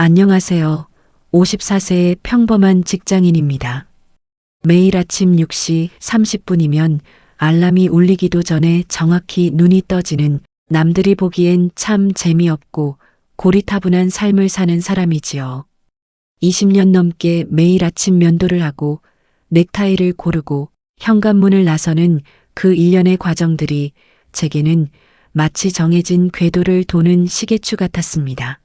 안녕하세요. 54세의 평범한 직장인입니다. 매일 아침 6시 30분이면 알람이 울리기도 전에 정확히 눈이 떠지는 남들이 보기엔 참 재미없고 고리타분한 삶을 사는 사람이지요. 20년 넘게 매일 아침 면도를 하고 넥타이를 고르고 현관문을 나서는 그 일련의 과정들이 제게는 마치 정해진 궤도를 도는 시계추 같았습니다.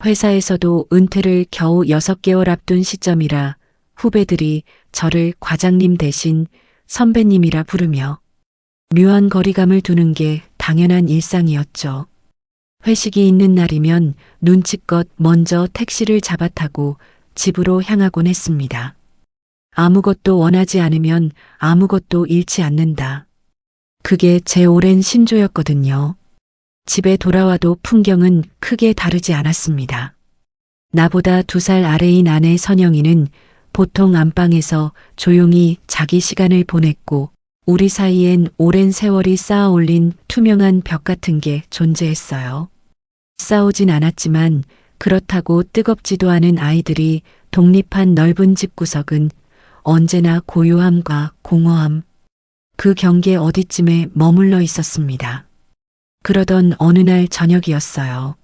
회사에서도 은퇴를 겨우 6개월 앞둔 시점이라 후배들이 저를 과장님 대신 선배님이라 부르며 묘한 거리감을 두는 게 당연한 일상이었죠. 회식이 있는 날이면 눈치껏 먼저 택시를 잡아 타고 집으로 향하곤 했습니다. 아무것도 원하지 않으면 아무것도 잃지 않는다. 그게 제 오랜 신조였거든요. 집에 돌아와도 풍경은 크게 다르지 않았습니다. 나보다 2살 아래인 아내 선영이는 보통 안방에서 조용히 자기 시간을 보냈고 우리 사이엔 오랜 세월이 쌓아 올린 투명한 벽 같은 게 존재했어요. 싸우진 않았지만 그렇다고 뜨겁지도 않은 아이들이 독립한 넓은 집구석은 언제나 고요함과 공허함, 그 경계 어디쯤에 머물러 있었습니다. 그러던 어느 날 저녁이었어요.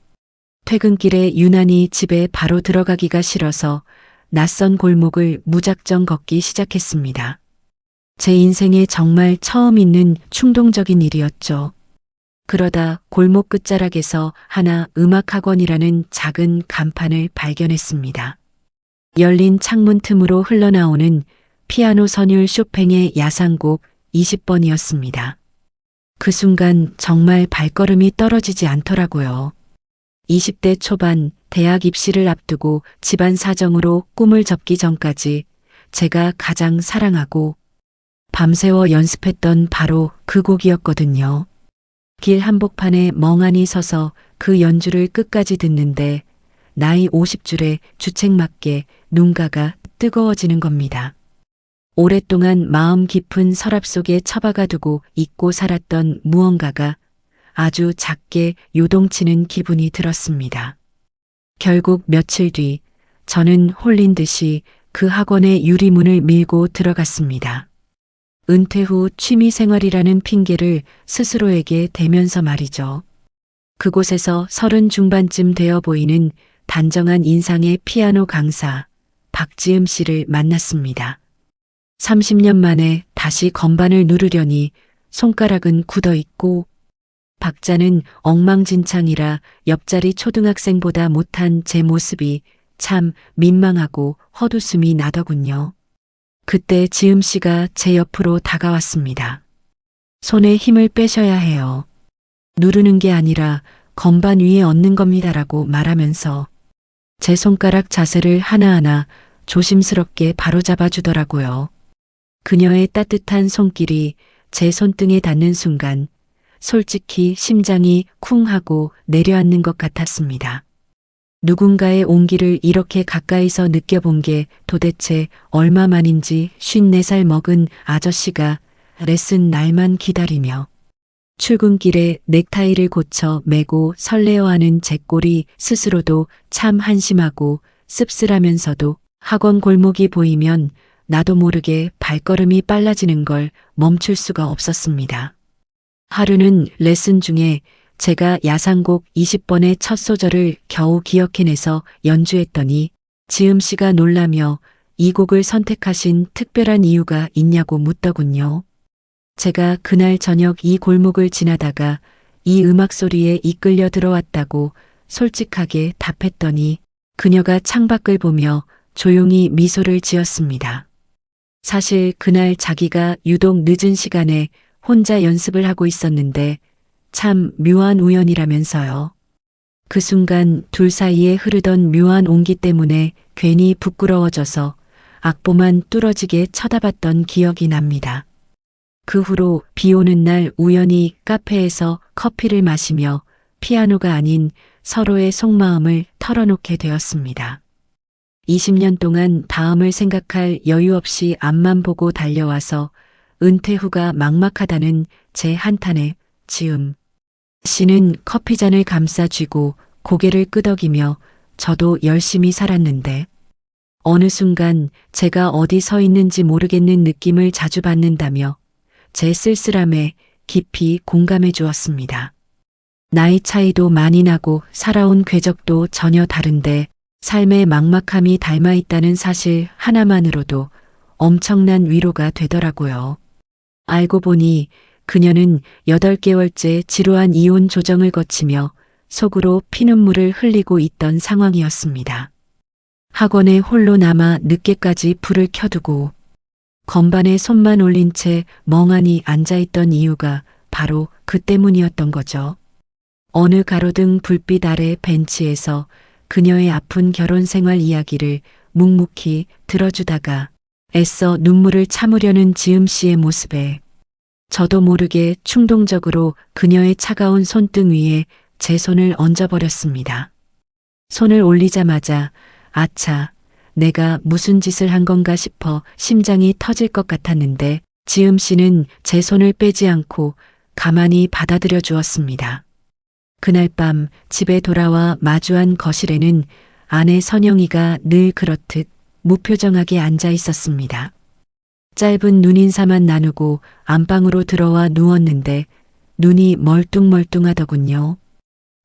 퇴근길에 유난히 집에 바로 들어가기가 싫어서 낯선 골목을 무작정 걷기 시작했습니다. 제 인생에 정말 처음 있는 충동적인 일이었죠. 그러다 골목 끝자락에서 하나 음악학원이라는 작은 간판을 발견했습니다. 열린 창문 틈으로 흘러나오는 피아노 선율 쇼팽의 야상곡 20번이었습니다. 그 순간 정말 발걸음이 떨어지지 않더라고요. 20대 초반 대학 입시를 앞두고 집안 사정으로 꿈을 접기 전까지 제가 가장 사랑하고 밤새워 연습했던 바로 그 곡이었거든요. 길 한복판에 멍하니 서서 그 연주를 끝까지 듣는데 나이 50줄에 주책맞게 눈가가 뜨거워지는 겁니다. 오랫동안 마음 깊은 서랍 속에 처박아 두고 잊고 살았던 무언가가 아주 작게 요동치는 기분이 들었습니다. 결국 며칠 뒤 저는 홀린 듯이 그 학원의 유리문을 밀고 들어갔습니다. 은퇴 후 취미생활이라는 핑계를 스스로에게 대면서 말이죠. 그곳에서 30 중반쯤 되어 보이는 단정한 인상의 피아노 강사 박지음 씨를 만났습니다. 30년 만에 다시 건반을 누르려니 손가락은 굳어 있고 박자는 엉망진창이라 옆자리 초등학생보다 못한 제 모습이 참 민망하고 헛웃음이 나더군요. 그때 지음 씨가 제 옆으로 다가왔습니다. 손에 힘을 빼셔야 해요. 누르는 게 아니라 건반 위에 얹는 겁니다라고 말하면서 제 손가락 자세를 하나하나 조심스럽게 바로잡아 주더라고요. 그녀의 따뜻한 손길이 제 손등에 닿는 순간 솔직히 심장이 쿵 하고 내려앉는 것 같았습니다. 누군가의 온기를 이렇게 가까이서 느껴본 게 도대체 얼마만인지 54살 먹은 아저씨가 레슨 날만 기다리며 출근길에 넥타이를 고쳐 매고 설레어하는 제 꼴이 스스로도 참 한심하고 씁쓸하면서도 학원 골목이 보이면 나도 모르게 발걸음이 빨라지는 걸 멈출 수가 없었습니다. 하루는 레슨 중에 제가 야상곡 20번의 첫 소절을 겨우 기억해내서 연주했더니 지음 씨가 놀라며 이 곡을 선택하신 특별한 이유가 있냐고 묻더군요. 제가 그날 저녁 이 골목을 지나다가 이 음악 소리에 이끌려 들어왔다고 솔직하게 답했더니 그녀가 창밖을 보며 조용히 미소를 지었습니다. 사실 그날 자기가 유독 늦은 시간에 혼자 연습을 하고 있었는데 참 묘한 우연이라면서요. 그 순간 둘 사이에 흐르던 묘한 온기 때문에 괜히 부끄러워져서 악보만 뚫어지게 쳐다봤던 기억이 납니다. 그 후로 비 오는 날 우연히 카페에서 커피를 마시며 피아노가 아닌 서로의 속마음을 털어놓게 되었습니다. 20년 동안 다음을 생각할 여유 없이 앞만 보고 달려와서 은퇴 후가 막막하다는 제 한탄에 지음 씨는 커피잔을 감싸 쥐고 고개를 끄덕이며 저도 열심히 살았는데 어느 순간 제가 어디 서 있는지 모르겠는 느낌을 자주 받는다며 제 쓸쓸함에 깊이 공감해 주었습니다. 나이 차이도 많이 나고 살아온 궤적도 전혀 다른데 삶의 막막함이 닮아 있다는 사실 하나만으로도 엄청난 위로가 되더라고요. 알고 보니 그녀는 8개월째 지루한 이혼 조정을 거치며 속으로 피눈물을 흘리고 있던 상황이었습니다. 학원에 홀로 남아 늦게까지 불을 켜두고 건반에 손만 올린 채 멍하니 앉아있던 이유가 바로 그 때문이었던 거죠. 어느 가로등 불빛 아래 벤치에서 그녀의 아픈 결혼 생활 이야기를 묵묵히 들어주다가 애써 눈물을 참으려는 지음 씨의 모습에 저도 모르게 충동적으로 그녀의 차가운 손등 위에 제 손을 얹어버렸습니다. 손을 올리자마자 아차, 내가 무슨 짓을 한 건가 싶어 심장이 터질 것 같았는데 지음 씨는 제 손을 빼지 않고 가만히 받아들여 주었습니다. 그날 밤 집에 돌아와 마주한 거실에는 아내 선영이가 늘 그렇듯 무표정하게 앉아 있었습니다. 짧은 눈인사만 나누고 안방으로 들어와 누웠는데 눈이 멀뚱멀뚱하더군요.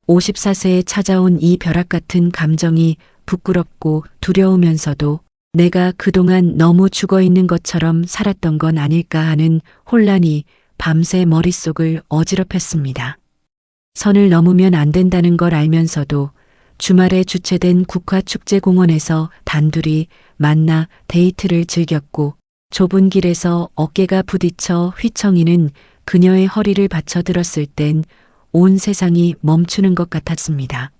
54세에 찾아온 이 벼락 같은 감정이 부끄럽고 두려우면서도 내가 그동안 너무 죽어 있는 것처럼 살았던 건 아닐까 하는 혼란이 밤새 머릿속을 어지럽혔습니다. 선을 넘으면 안 된다는 걸 알면서도 주말에 주최된 국화축제공원에서 단둘이 만나 데이트를 즐겼고 좁은 길에서 어깨가 부딪혀 휘청이는 그녀의 허리를 받쳐들었을 땐 온 세상이 멈추는 것 같았습니다.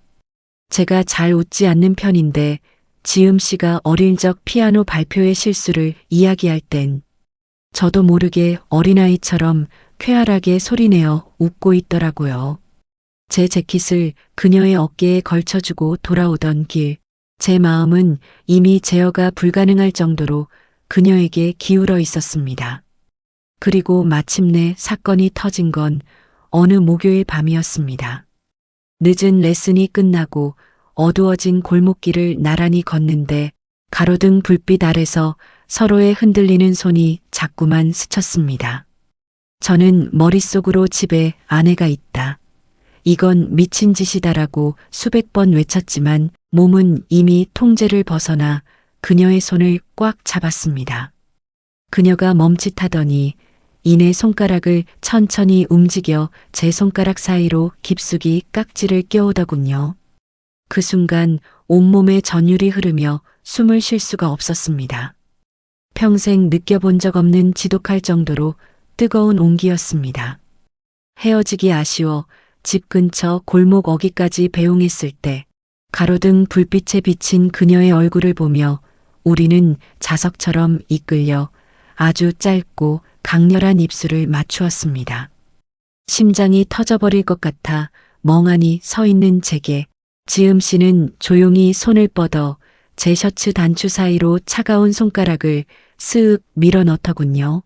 제가 잘 웃지 않는 편인데 지음 씨가 어릴 적 피아노 발표의 실수를 이야기할 땐 저도 모르게 어린아이처럼 쾌활하게 소리내어 웃고 있더라고요. 제 재킷을 그녀의 어깨에 걸쳐주고 돌아오던 길, 제 마음은 이미 제어가 불가능할 정도로 그녀에게 기울어 있었습니다. 그리고 마침내 사건이 터진 건 어느 목요일 밤이었습니다. 늦은 레슨이 끝나고 어두워진 골목길을 나란히 걷는데 가로등 불빛 아래서 서로의 흔들리는 손이 자꾸만 스쳤습니다. 저는 머릿속으로 집에 아내가 있다. 이건 미친 짓이다라고 수백 번 외쳤지만 몸은 이미 통제를 벗어나 그녀의 손을 꽉 잡았습니다. 그녀가 멈칫하더니 이내 손가락을 천천히 움직여 제 손가락 사이로 깊숙이 깍지를 껴오더군요. 그 순간 온몸에 전율이 흐르며 숨을 쉴 수가 없었습니다. 평생 느껴본 적 없는 지독할 정도로 뜨거운 온기였습니다. 헤어지기 아쉬워 집 근처 골목 어귀까지 배웅했을 때 가로등 불빛에 비친 그녀의 얼굴을 보며 우리는 자석처럼 이끌려 아주 짧고 강렬한 입술을 맞추었습니다. 심장이 터져버릴 것 같아 멍하니 서 있는 제게 지음 씨는 조용히 손을 뻗어 제 셔츠 단추 사이로 차가운 손가락을 쓱 밀어 넣더군요.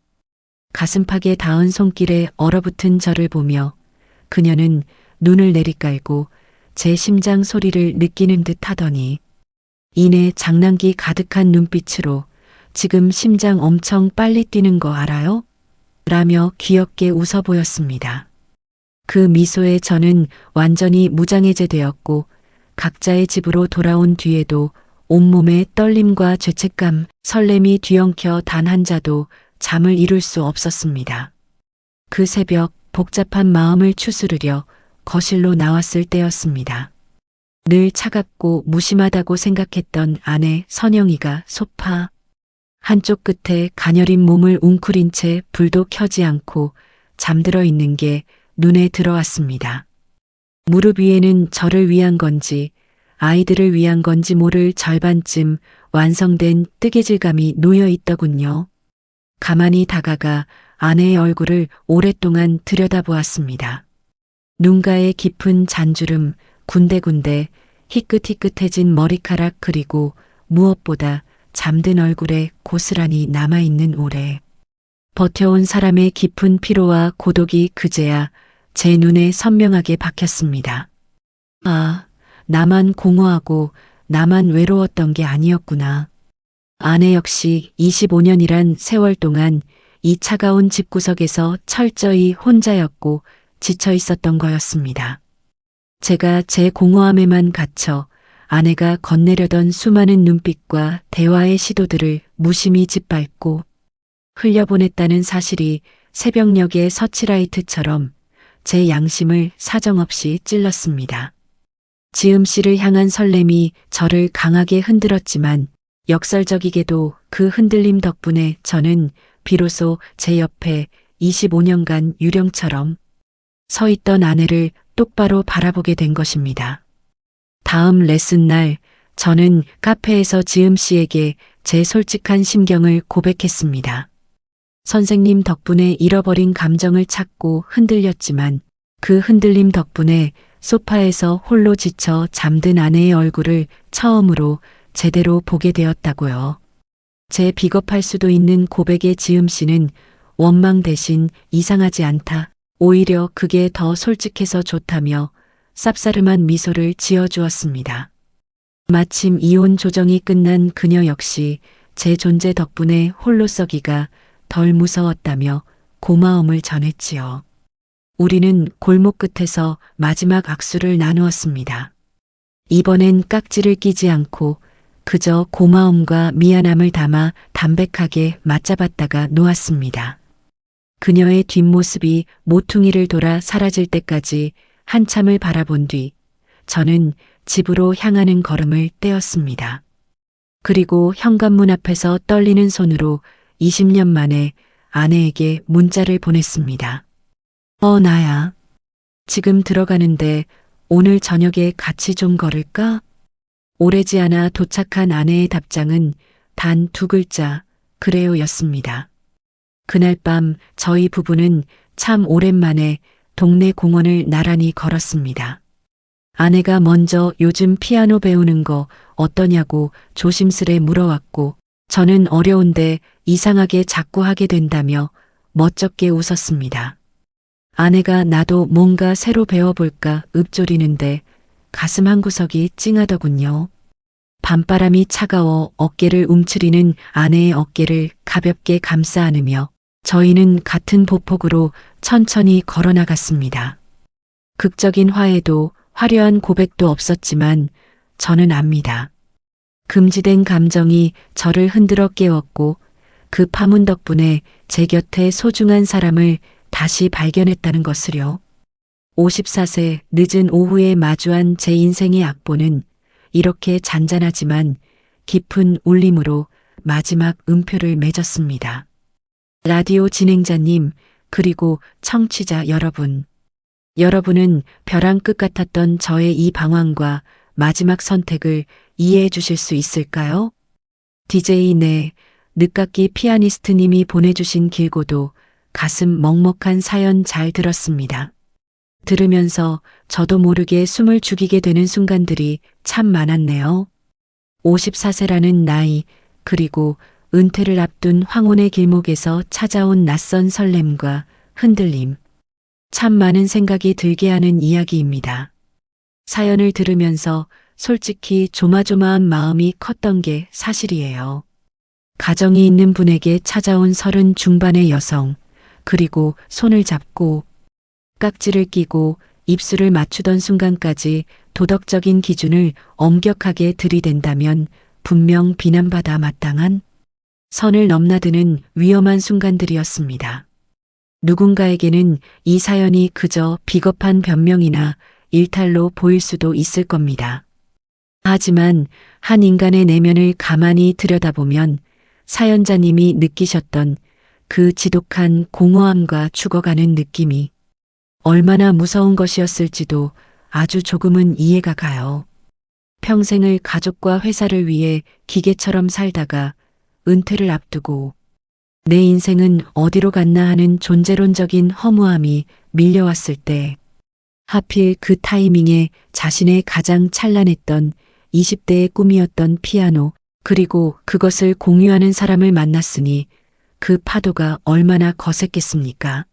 가슴팍에 닿은 손길에 얼어붙은 저를 보며 그녀는 눈을 내리깔고 제 심장 소리를 느끼는 듯 하더니 이내 장난기 가득한 눈빛으로 지금 심장 엄청 빨리 뛰는 거 알아요? 라며 귀엽게 웃어 보였습니다. 그 미소에 저는 완전히 무장해제되었고 각자의 집으로 돌아온 뒤에도 온몸에 떨림과 죄책감, 설렘이 뒤엉켜 단 한 자도 잠을 이룰 수 없었습니다. 그 새벽 복잡한 마음을 추스르려 거실로 나왔을 때였습니다. 늘 차갑고 무심하다고 생각했던 아내 선영이가 소파 한쪽 끝에 가녀린 몸을 웅크린 채 불도 켜지 않고 잠들어 있는 게 눈에 들어왔습니다. 무릎 위에는 저를 위한 건지 아이들을 위한 건지 모를 절반쯤 완성된 뜨개질감이 놓여 있더군요. 가만히 다가가 아내의 얼굴을 오랫동안 들여다보았습니다. 눈가에 깊은 잔주름, 군데군데 희끗희끗해진 머리카락 그리고 무엇보다 잠든 얼굴에 고스란히 남아있는 오래. 버텨온 사람의 깊은 피로와 고독이 그제야 제 눈에 선명하게 박혔습니다. 아, 나만 공허하고 나만 외로웠던 게 아니었구나. 아내 역시 25년이란 세월 동안 이 차가운 집구석에서 철저히 혼자였고 지쳐 있었던 거였습니다. 제가 제 공허함에만 갇혀 아내가 건네려던 수많은 눈빛과 대화의 시도들을 무심히 짓밟고 흘려보냈다는 사실이 새벽녘의 서치라이트처럼 제 양심을 사정없이 찔렀습니다. 지음 씨를 향한 설렘이 저를 강하게 흔들었지만 역설적이게도 그 흔들림 덕분에 저는 비로소 제 옆에 25년간 유령처럼 서 있던 아내를 똑바로 바라보게 된 것입니다. 다음 레슨 날 저는 카페에서 지음 씨에게 제 솔직한 심경을 고백했습니다. 선생님 덕분에 잃어버린 감정을 찾고 흔들렸지만 그 흔들림 덕분에 소파에서 홀로 지쳐 잠든 아내의 얼굴을 처음으로 제대로 보게 되었다고요. 제 비겁할 수도 있는 고백에 지음 씨는 원망 대신 이상하지 않다. 오히려 그게 더 솔직해서 좋다며 쌉싸름한 미소를 지어주었습니다. 마침 이혼 조정이 끝난 그녀 역시 제 존재 덕분에 홀로 서기가 덜 무서웠다며 고마움을 전했지요. 우리는 골목 끝에서 마지막 악수를 나누었습니다. 이번엔 깍지를 끼지 않고 그저 고마움과 미안함을 담아 담백하게 맞잡았다가 놓았습니다. 그녀의 뒷모습이 모퉁이를 돌아 사라질 때까지 한참을 바라본 뒤 저는 집으로 향하는 걸음을 떼었습니다. 그리고 현관문 앞에서 떨리는 손으로 20년 만에 아내에게 문자를 보냈습니다. 나야. 지금 들어가는데 오늘 저녁에 같이 좀 걸을까? 오래지 않아 도착한 아내의 답장은 단 2글자, 그래요였습니다. 그날 밤 저희 부부는 참 오랜만에 동네 공원을 나란히 걸었습니다. 아내가 먼저 요즘 피아노 배우는 거 어떠냐고 조심스레 물어왔고 저는 어려운데 이상하게 자꾸 하게 된다며 멋쩍게 웃었습니다. 아내가 나도 뭔가 새로 배워볼까 읊조리는데 가슴 한구석이 찡하더군요. 밤바람이 차가워 어깨를 움츠리는 아내의 어깨를 가볍게 감싸 안으며 저희는 같은 보폭으로 천천히 걸어나갔습니다. 극적인 화해도 화려한 고백도 없었지만 저는 압니다. 금지된 감정이 저를 흔들어 깨웠고 그 파문 덕분에 제 곁에 소중한 사람을 다시 발견했다는 것을요. 54세 늦은 오후에 마주한 제 인생의 악보는 이렇게 잔잔하지만 깊은 울림으로 마지막 음표를 맺었습니다. 라디오 진행자님, 그리고 청취자 여러분. 여러분은 벼랑 끝 같았던 저의 이 방황과 마지막 선택을 이해해 주실 수 있을까요? DJ 네, 늦깎이 피아니스트님이 보내주신 길고도 가슴 먹먹한 사연 잘 들었습니다. 들으면서 저도 모르게 숨을 죽이게 되는 순간들이 참 많았네요. 54세라는 나이, 그리고 은퇴를 앞둔 황혼의 길목에서 찾아온 낯선 설렘과 흔들림. 참 많은 생각이 들게 하는 이야기입니다. 사연을 들으면서 솔직히 조마조마한 마음이 컸던 게 사실이에요. 가정이 있는 분에게 찾아온 30 중반의 여성, 그리고 손을 잡고 깍지를 끼고 입술을 맞추던 순간까지 도덕적인 기준을 엄격하게 들이댄다면 분명 비난받아 마땅한 선을 넘나드는 위험한 순간들이었습니다. 누군가에게는 이 사연이 그저 비겁한 변명이나 일탈로 보일 수도 있을 겁니다. 하지만 한 인간의 내면을 가만히 들여다보면 사연자님이 느끼셨던 그 지독한 공허함과 죽어가는 느낌이 얼마나 무서운 것이었을지도 아주 조금은 이해가 가요. 평생을 가족과 회사를 위해 기계처럼 살다가 은퇴를 앞두고 내 인생은 어디로 갔나 하는 존재론적인 허무함이 밀려왔을 때 하필 그 타이밍에 자신의 가장 찬란했던 20대의 꿈이었던 피아노, 그리고 그것을 공유하는 사람을 만났으니 그 파도가 얼마나 거셌겠습니까?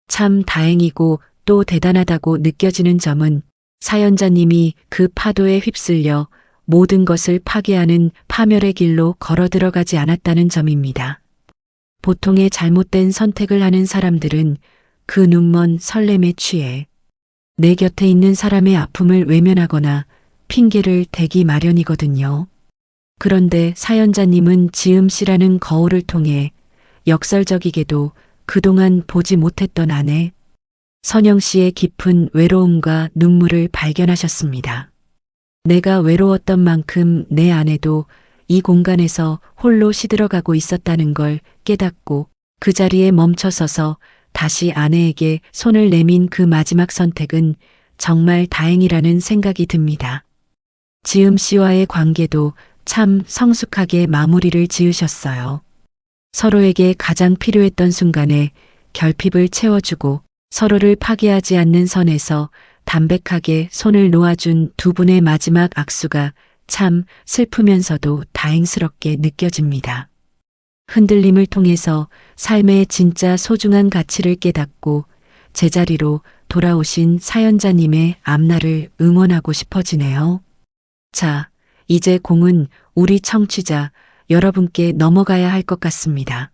참 다행이고 또 대단하다고 느껴지는 점은 사연자님이 그 파도에 휩쓸려 모든 것을 파괴하는 파멸의 길로 걸어 들어가지 않았다는 점입니다. 보통의 잘못된 선택을 하는 사람들은 그 눈먼 설렘에 취해 내 곁에 있는 사람의 아픔을 외면하거나 핑계를 대기 마련이거든요. 그런데 사연자님은 지음 씨라는 거울을 통해 역설적이게도 그동안 보지 못했던 아내 선영 씨의 깊은 외로움과 눈물을 발견하셨습니다. 내가 외로웠던 만큼 내 아내도 이 공간에서 홀로 시들어가고 있었다는 걸 깨닫고 그 자리에 멈춰서서 다시 아내에게 손을 내민 그 마지막 선택은 정말 다행이라는 생각이 듭니다. 지음 씨와의 관계도 참 성숙하게 마무리를 지으셨어요. 서로에게 가장 필요했던 순간에 결핍을 채워주고 서로를 파괴하지 않는 선에서 담백하게 손을 놓아준 두 분의 마지막 악수가 참 슬프면서도 다행스럽게 느껴집니다. 흔들림을 통해서 삶의 진짜 소중한 가치를 깨닫고 제자리로 돌아오신 사연자님의 앞날을 응원하고 싶어지네요. 자, 이제 공은 우리 청취자 여러분께 넘어가야 할 것 같습니다.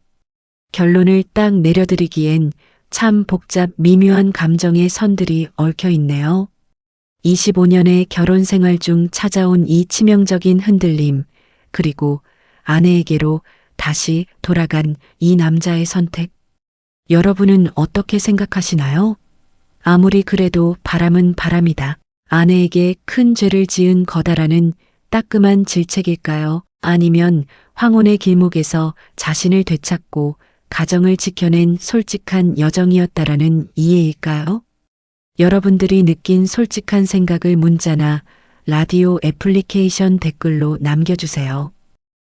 결론을 딱 내려드리기엔 참 복잡 미묘한 감정의 선들이 얽혀 있네요. 25년의 결혼 생활 중 찾아온 이 치명적인 흔들림, 그리고 아내에게로 다시 돌아간 이 남자의 선택. 여러분은 어떻게 생각하시나요? 아무리 그래도 바람은 바람이다. 아내에게 큰 죄를 지은 거다라는 따끔한 질책일까요? 아니면 황혼의 길목에서 자신을 되찾고 가정을 지켜낸 솔직한 여정이었다라는 이해일까요? 여러분들이 느낀 솔직한 생각을 문자나 라디오 애플리케이션 댓글로 남겨주세요.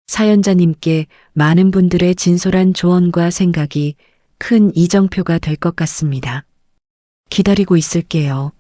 사연자님께 많은 분들의 진솔한 조언과 생각이 큰 이정표가 될 것 같습니다. 기다리고 있을게요.